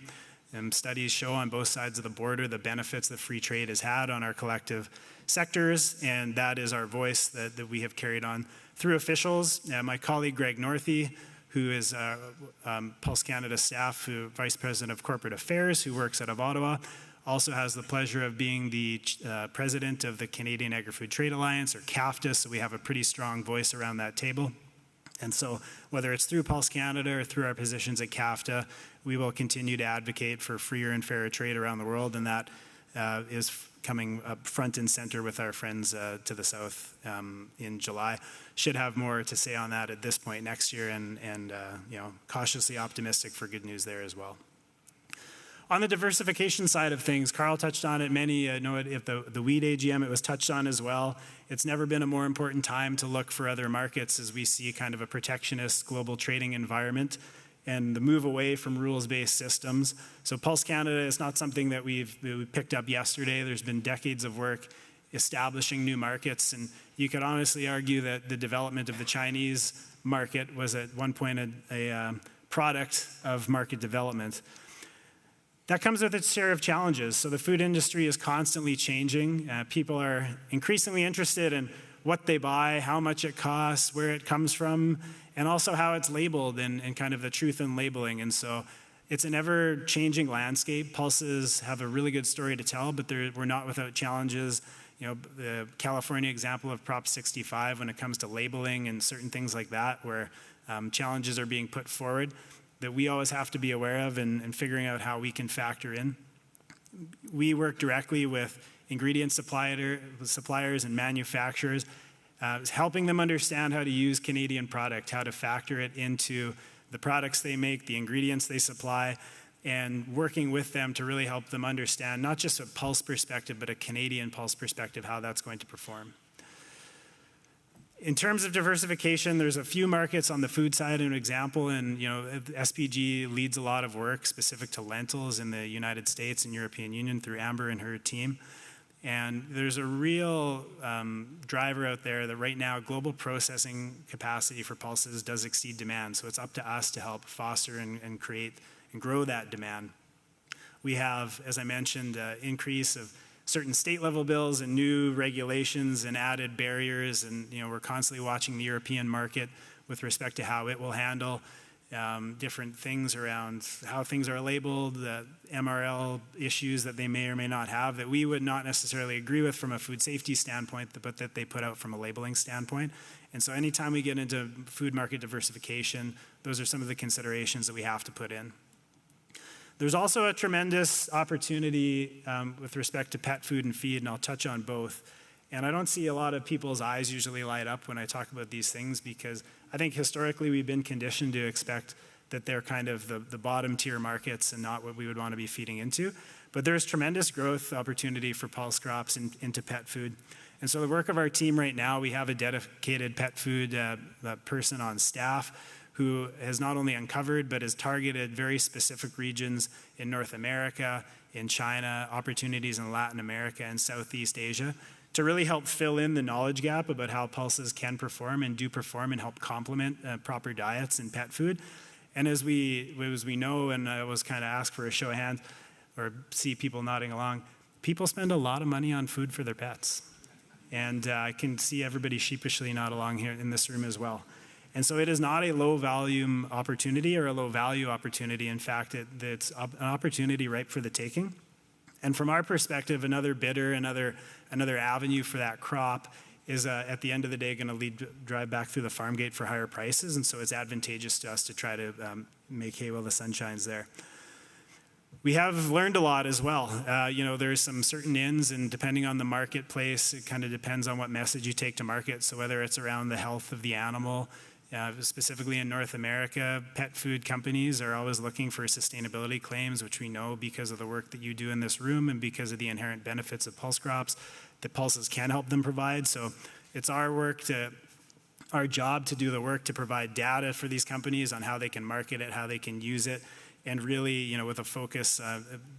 Studies show on both sides of the border the benefits that free trade has had on our collective sectors, and that is our voice that we have carried on through officials. My colleague Greg Northey, who is Pulse Canada staff, Vice President of Corporate Affairs, who works out of Ottawa, also has the pleasure of being the president of the Canadian Agri-Food Trade Alliance, or CAFTA, so we have a pretty strong voice around that table. And so whether it's through Pulse Canada or through our positions at CAFTA, we will continue to advocate for freer and fairer trade around the world, and that is coming up front and center with our friends to the south in July. Should have more to say on that at this point next year, and cautiously optimistic for good news there as well. On the diversification side of things, Carl touched on it. Many know it. At the wheat AGM, it was touched on as well. It's never been a more important time to look for other markets as we see kind of a protectionist global trading environment and the move away from rules-based systems. So Pulse Canada is not something that we picked up yesterday. There's been decades of work establishing new markets, and you could honestly argue that the development of the Chinese market was at one point a product of market development. That comes with its share of challenges. So the food industry is constantly changing. People are increasingly interested in what they buy, how much it costs, where it comes from, and also how it's labeled and kind of the truth in labeling. And so it's an ever-changing landscape. Pulses have a really good story to tell, but we're not without challenges. The California example of Prop 65 when it comes to labeling and certain things like that, where challenges are being put forward that we always have to be aware of and figuring out how we can factor in. We work directly with ingredient suppliers and manufacturers, helping them understand how to use Canadian product, how to factor it into the products they make, the ingredients they supply, and working with them to really help them understand, not just a Pulse perspective, but a Canadian Pulse perspective, how that's going to perform. In terms of diversification, there's a few markets on the food side, an example, and SPG leads a lot of work specific to lentils in the United States and European Union through Amber and her team. And there's a real driver out there that right now global processing capacity for pulses does exceed demand. So it's up to us to help foster and create and grow that demand. We have, as I mentioned, increase of certain state level bills and new regulations and added barriers. And we're constantly watching the European market with respect to how it will handle different things around how things are labeled, the MRL issues that they may or may not have that we would not necessarily agree with from a food safety standpoint, but that they put out from a labeling standpoint. And so anytime we get into food market diversification, those are some of the considerations that we have to put in. There's also a tremendous opportunity with respect to pet food and feed, and I'll touch on both. And I don't see a lot of people's eyes usually light up when I talk about these things because I think historically we've been conditioned to expect that they're kind of the bottom tier markets and not what we would want to be feeding into. But there's tremendous growth opportunity for pulse crops into pet food. And so the work of our team right now, we have a dedicated pet food person on staff who has not only uncovered but has targeted very specific regions in North America, in China, opportunities in Latin America and Southeast Asia to really help fill in the knowledge gap about how pulses can perform and do perform and help complement proper diets and pet food. And as we know, and I always kind of ask for a show of hands or see people nodding along, people spend a lot of money on food for their pets. And I can see everybody sheepishly nod along here in this room as well. And so it is not a low volume opportunity or a low value opportunity. In fact, it's an opportunity ripe for the taking. And from our perspective, another bidder, another avenue for that crop is at the end of the day going to drive back through the farm gate for higher prices. And so it's advantageous to us to try to make hay while the sun shines there. We have learned a lot as well. There's some certain ins, and depending on the marketplace, it kind of depends on what message you take to market. So whether it's around the health of the animal, specifically in North America, pet food companies are always looking for sustainability claims, which we know because of the work that you do in this room and because of the inherent benefits of pulse crops that pulses can help them provide. So it's our job to do the work to provide data for these companies on how they can market it, how they can use it, and really, with a focus,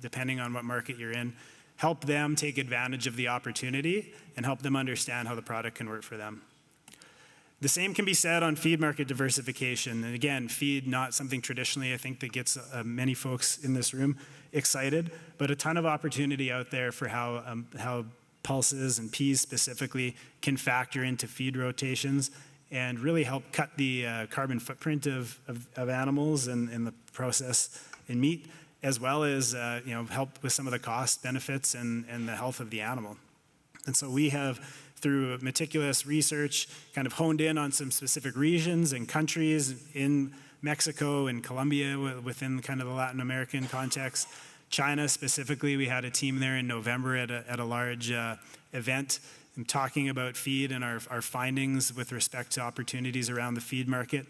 depending on what market you're in, help them take advantage of the opportunity and help them understand how the product can work for them. The same can be said on feed market diversification. And again, feed, not something traditionally I think that gets many folks in this room excited, but a ton of opportunity out there for how pulses and peas specifically can factor into feed rotations and really help cut the carbon footprint of animals and the process in meat, as well as help with some of the cost benefits and the health of the animal. And so we have, through meticulous research, kind of honed in on some specific regions and countries in Mexico and Colombia within kind of the Latin American context. China specifically, we had a team there in November at a large event talking about feed and our findings with respect to opportunities around the feed market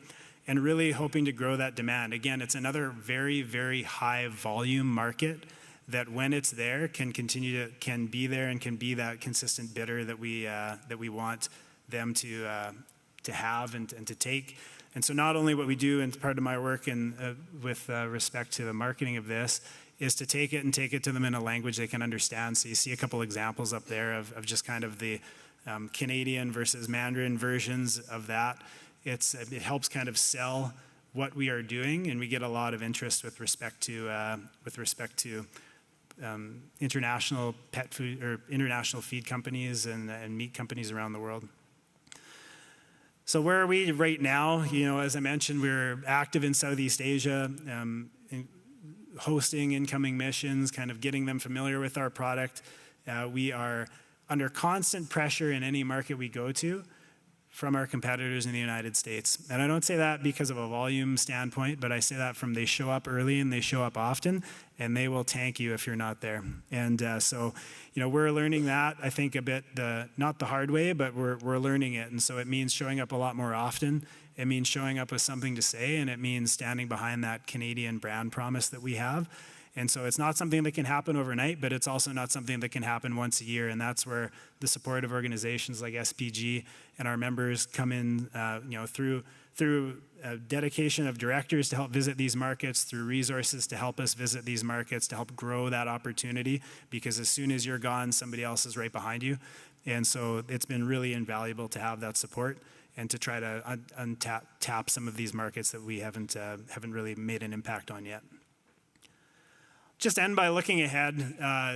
and really hoping to grow that demand. Again, it's another very, very high volume market that when it's there can be there and can be that consistent bidder that we want them to have and to take. And so not only what we do, and part of my work with respect to the marketing of this, is to take it to them in a language they can understand. So you see a couple examples up there of just kind of the Canadian versus Mandarin versions of that. It helps kind of sell what we are doing, and we get a lot of interest with respect to international pet food or international feed companies and meat companies around the world. So where are we right now? As I mentioned, we're active in Southeast Asia, hosting incoming missions, kind of getting them familiar with our product. We are under constant pressure in any market we go to from our competitors in the United States. And I don't say that because of a volume standpoint, but I say that from they show up early and they show up often, and they will tank you if you're not there. And so, you know, we're learning that, I think, a bit, not the hard way, but we're learning it. And so it means showing up a lot more often. It means showing up with something to say, and it means standing behind that Canadian brand promise that we have. And so it's not something that can happen overnight, but it's also not something that can happen once a year. And that's where the support of organizations like SPG and our members come in, you know, through dedication of directors to help visit these markets, through resources to help us visit these markets, to help grow that opportunity, because as soon as you're gone, somebody else is right behind you. And so it's been really invaluable to have that support and to try to tap some of these markets that we haven't really made an impact on yet. Just end by looking ahead.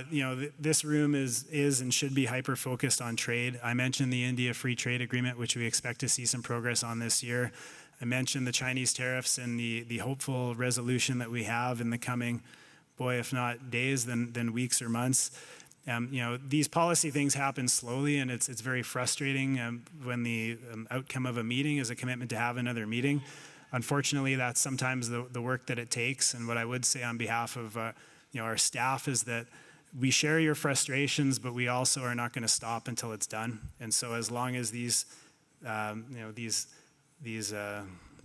You know, this room is and should be hyper-focused on trade. I mentioned the India Free Trade Agreement, which we expect to see some progress on this year. I mentioned the Chinese tariffs and the hopeful resolution that we have in the coming, boy, if not days, then weeks or months. You know, these policy things happen slowly, and it's very frustrating when the outcome of a meeting is a commitment to have another meeting. Unfortunately, that's sometimes the work that it takes. And what I would say on behalf of you know, our staff is that we share your frustrations, but we also are not going to stop until it's done. And so as long as these you know, these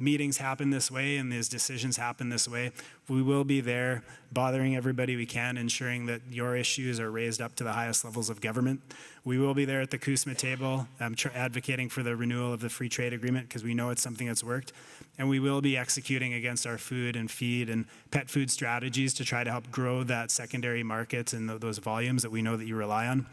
meetings happen this way and these decisions happen this way, we will be there bothering everybody we can, ensuring that your issues are raised up to the highest levels of government. We will be there at the CUSMA table advocating for the renewal of the free trade agreement, because we know it's something that's worked. And we will be executing against our food and feed and pet food strategies to try to help grow that secondary market and those volumes that we know that you rely on.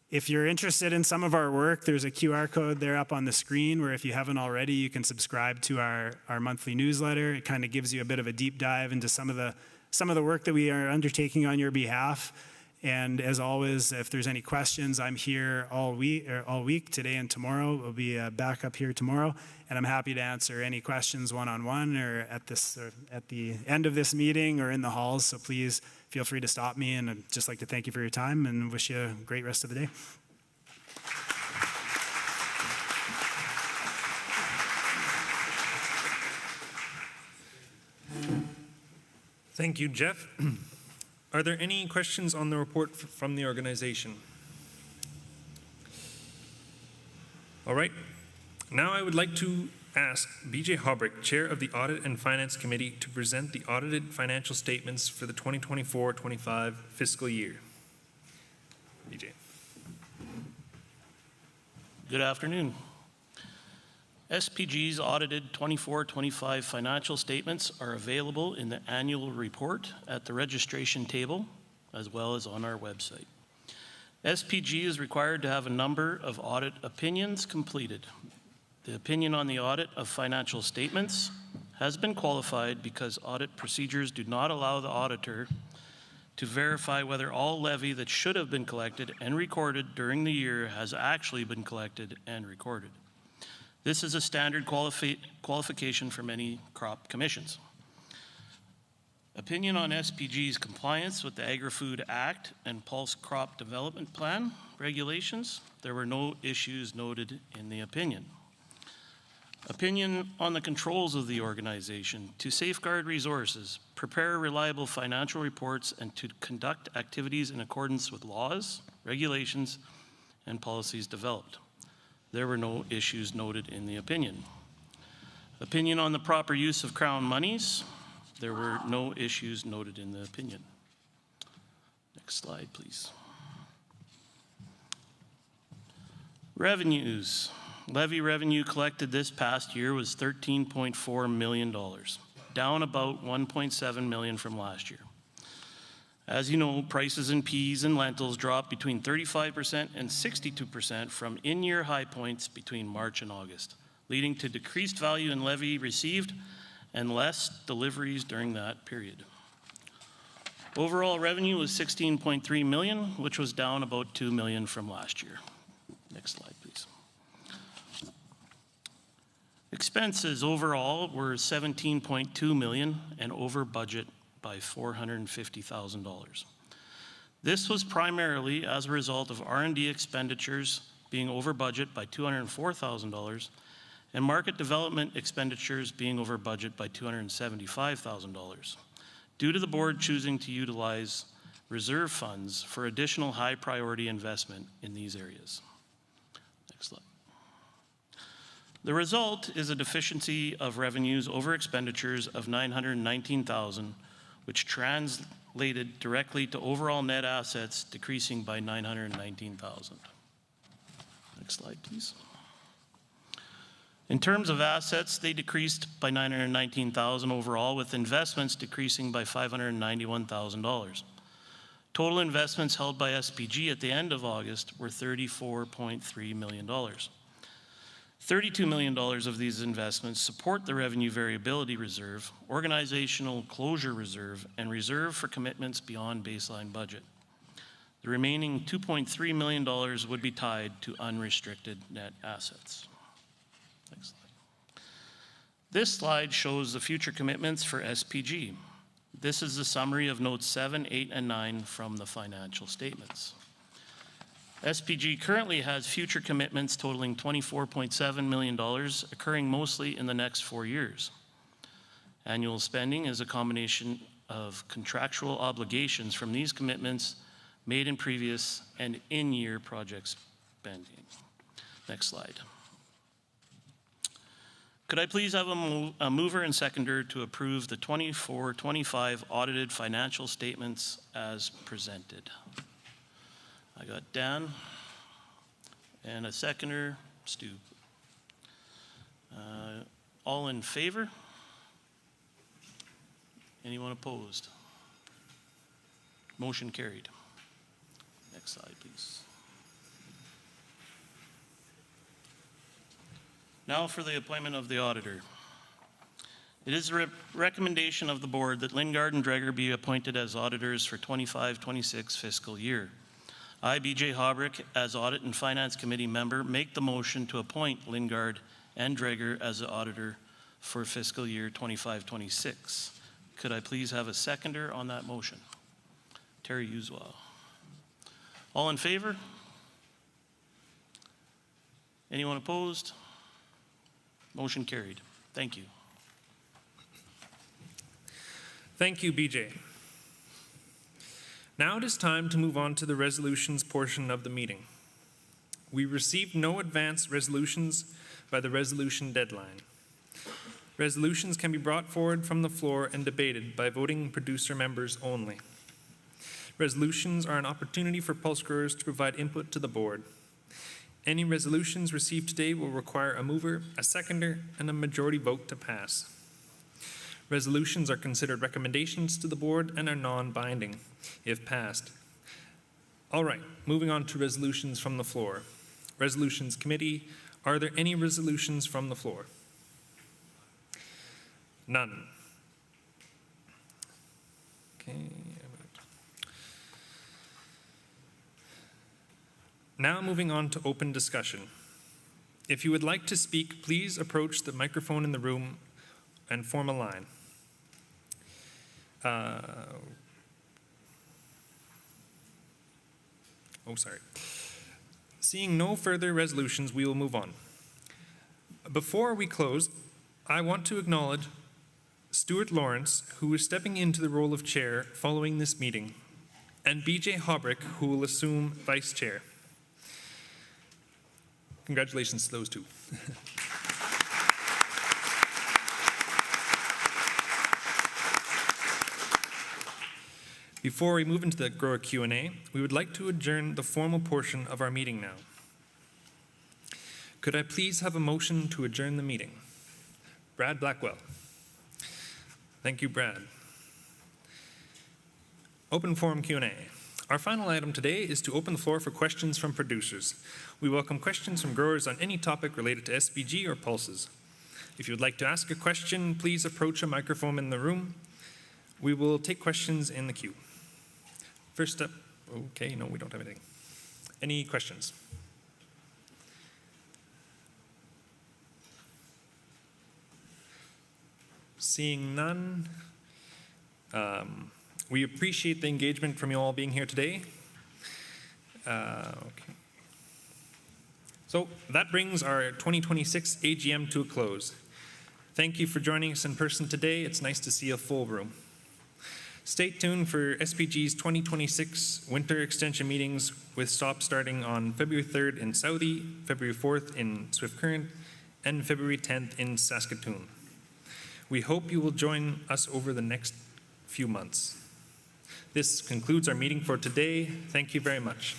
If you're interested in some of our work, there's a QR code there up on the screen where, if you haven't already, you can subscribe to our monthly newsletter. It kind of gives you a bit of a deep dive into some of the work that we are undertaking on your behalf. And as always, if there's any questions, I'm here all week, today and tomorrow. We'll be back up here tomorrow, and I'm happy to answer any questions one-on-one or at the end of this meeting or in the halls. So please feel free to stop me, and I'd just like to thank you for your time and wish you a great rest of the day. Thank you, Jeff. Are there any questions on the report from the organization? All right. Now I would like to ask BJ Haubrich, Chair of the Audit and Finance Committee, to present the audited financial statements for the 2024-25 fiscal year. BJ. Good afternoon. SPG's audited 24-25 financial statements are available in the annual report at the registration table, as well as on our website. SPG is required to have a number of audit opinions completed. The opinion on the audit of financial statements has been qualified because audit procedures do not allow the auditor to verify whether all levy that should have been collected and recorded during the year has actually been collected and recorded. This is a standard qualification for many crop commissions. Opinion on SPG's compliance with the Agri-Food Act and Pulse Crop Development Plan regulations. There were no issues noted in the opinion. Opinion on the controls of the organization to safeguard resources, prepare reliable financial reports, and to conduct activities in accordance with laws, regulations, and policies developed. There were no issues noted in the opinion. Opinion on the proper use of Crown monies. There were no issues noted in the opinion. Next slide, please. Revenues. Levy revenue collected this past year was $13.4 million, down about $1.7 million from last year. As you know, prices in peas and lentils dropped between 35% and 62% from in-year high points between March and August, leading to decreased value in levy received and less deliveries during that period. Overall revenue was $16.3 million, which was down about $2 million from last year. Next slide, please. Expenses overall were $17.2 million and over budget by $450,000. This was primarily as a result of R&D expenditures being over budget by $204,000, and market development expenditures being over budget by $275,000, due to the board choosing to utilize reserve funds for additional high-priority investment in these areas. Next slide. The result is a deficiency of revenues over expenditures of $919,000, which translated directly to overall net assets decreasing by $919,000. Next slide, please. In terms of assets, they decreased by $919,000 overall, with investments decreasing by $591,000. Total investments held by SPG at the end of August were $34.3 million. $32 million of these investments support the Revenue Variability Reserve, Organizational Closure Reserve, and Reserve for Commitments Beyond Baseline Budget. The remaining $2.3 million would be tied to unrestricted net assets. Next slide. This slide shows the future commitments for SPG. This is the summary of notes 7, 8, and 9 from the financial statements. SPG currently has future commitments totaling $24.7 million, occurring mostly in the next 4 years. Annual spending is a combination of contractual obligations from these commitments made in previous and in-year project spending. Next slide. Could I please have a mover and seconder to approve the 24-25 audited financial statements as presented? I got Dan, and a seconder, Stu. All in favor? Anyone opposed? Motion carried. Next slide, please. Now for the appointment of the auditor. It is the recommendation of the board that Lingard and Dreger be appointed as auditors for 25-26 fiscal year. I, BJ Hobrick, as Audit and Finance Committee member, make the motion to appoint Lingard and Dreger as the auditor for fiscal year 25-26. Could I please have a seconder on that motion? Terry Uswa. All in favor? Anyone opposed? Motion carried. Thank you. Thank you, BJ. Now it is time to move on to the resolutions portion of the meeting. We received no advance resolutions by the resolution deadline. Resolutions can be brought forward from the floor and debated by voting producer members only. Resolutions are an opportunity for pulse growers to provide input to the board. Any resolutions received today will require a mover, a seconder, and a majority vote to pass. Resolutions are considered recommendations to the board and are non-binding, if passed. All right, moving on to resolutions from the floor. Resolutions Committee, are there any resolutions from the floor? None. Okay. Now moving on to open discussion. If you would like to speak, please approach the microphone in the room and form a line. Seeing no further resolutions, we will move on. Before we close, I want to acknowledge Stuart Lawrence, who is stepping into the role of chair following this meeting, and BJ Hobrick, who will assume vice chair. Congratulations to those two. Before we move into the grower Q&A, we would like to adjourn the formal portion of our meeting now. Could I please have a motion to adjourn the meeting? Brad Blackwell. Thank you, Brad. Open forum Q&A. Our final item today is to open the floor for questions from producers. We welcome questions from growers on any topic related to SPG or pulses. If you would like to ask a question, please approach a microphone in the room. We will take questions in the queue. First up, okay, no, we don't have anything. Any questions? Seeing none, we appreciate the engagement from you all being here today. Okay. So that brings our 2026 AGM to a close. Thank you for joining us in person today. It's nice to see a full room. Stay tuned for SPG's 2026 winter extension meetings with stops starting on February 3rd in Southie, February 4th in Swift Current, and February 10th in Saskatoon. We hope you will join us over the next few months. This concludes our meeting for today. Thank you very much.